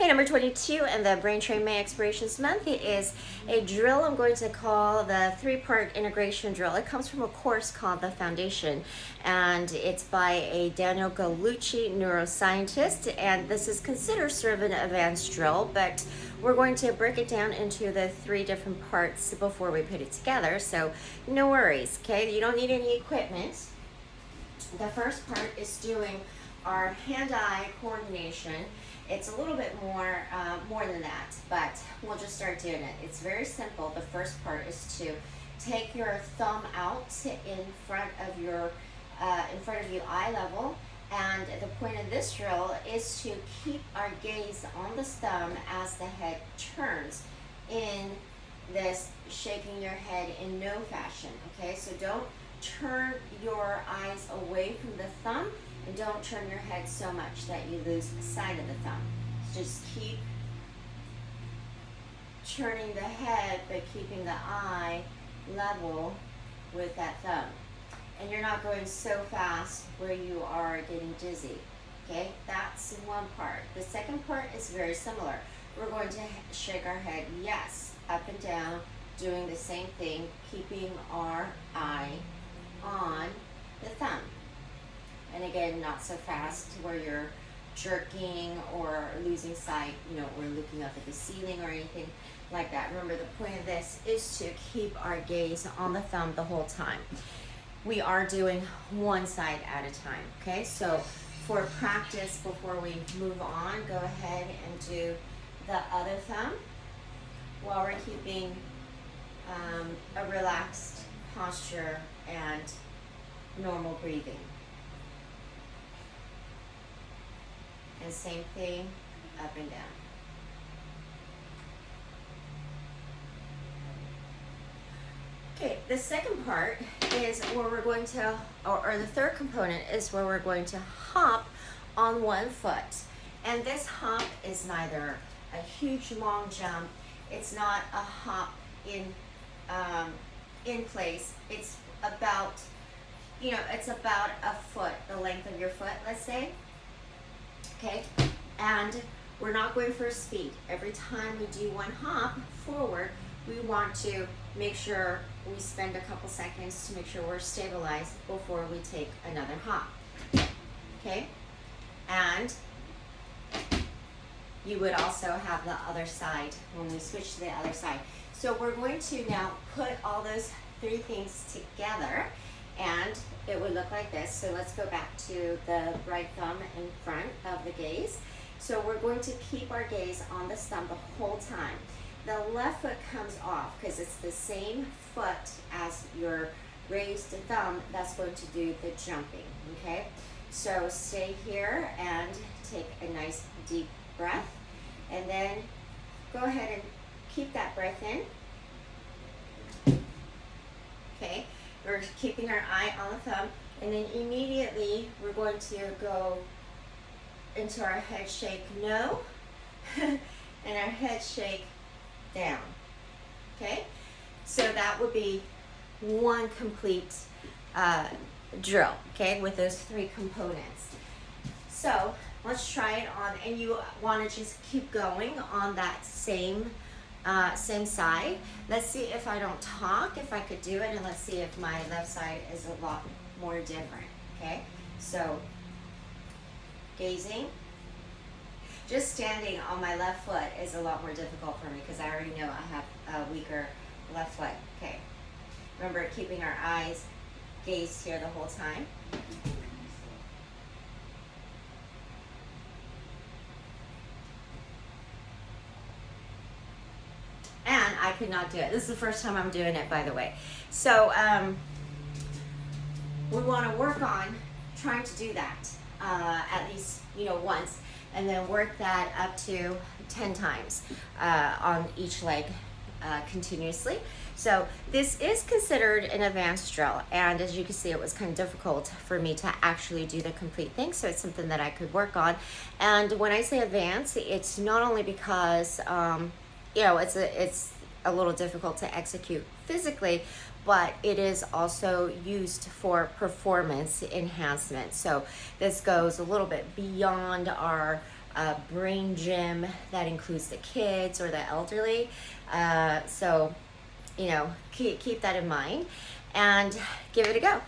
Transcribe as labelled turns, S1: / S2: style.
S1: Hey, number 22 and the BrainTrain May Explorations Month is a drill I'm going to call the three-part integration drill. It comes from a course called The Foundation, and it's by a Daniel Gallucci neuroscientist, and this is considered sort of an advanced drill, but we're going to break it down into the three different parts before we put it together, so no worries, okay? You don't need any equipment. The first part is doing our hand-eye coordination. It's a little bit more than that, but we'll just start doing it. It's very simple. The first part is to take your thumb out in front of you eye level, and the point of this drill is to keep our gaze on the thumb as the head turns in this shaking your head in no fashion. Okay, so don't turn your eyes away from the thumb, and don't turn your head so much that you lose sight of the thumb. So just keep turning the head, but keeping the eye level with that thumb. And you're not going so fast where you are getting dizzy. Okay, that's one part. The second part is very similar. We're going to shake our head, yes, up and down, doing the same thing, keeping our eye on the thumb. And again, not so fast where you're jerking or losing sight, or looking up at the ceiling or anything like that. Remember, the point of this is to keep our gaze on the thumb the whole time. We are doing one side at a time, okay? So for practice, before we move on, go ahead and do the other thumb while we're keeping a relaxed posture and normal breathing. And same thing, up and down. Okay, the second part is where we're going to, or the third component is where we're going to hop on one foot. And this hop is neither a huge long jump, it's not a hop in place. It's about, it's about a foot, the length of your foot, let's say. Okay, and we're not going for a speed. Every time we do one hop forward, we want to make sure we spend a couple seconds to make sure we're stabilized before we take another hop. Okay, and you would also have the other side when we switch to the other side. So we're going to now put all those three things together, and it would look like this. So let's go back to the right thumb in front of the gaze. So we're going to keep our gaze on this thumb the whole time. The left foot comes off because it's the same foot as your raised thumb that's going to do the jumping, okay? So stay here and take a nice deep breath, and then go ahead and keep that breath in. Okay, we're keeping our eye on the thumb, and then immediately we're going to go into our head shake no, and our head shake down. Okay, so that would be one complete drill, okay, with those three components. So let's try it on, and you want to just keep going on that same side. Let's see if I don't talk, if I could do it, and let's see if my left side is a lot more different. Okay, so gazing. Just standing on my left foot is a lot more difficult for me because I already know I have a weaker left foot. Okay, remember keeping our eyes gazed here the whole time. And I could not do it. This is the first time I'm doing it, by the way. So we want to work on trying to do that at least, once, and then work that up to 10 times on each leg continuously. So this is considered an advanced drill, and as you can see, it was kind of difficult for me to actually do the complete thing, so it's something that I could work on. And when I say advanced, it's not only because it's a little difficult to execute physically, but it is also used for performance enhancement. So this goes a little bit beyond our brain gym that includes the kids or the elderly. So, keep that in mind and give it a go.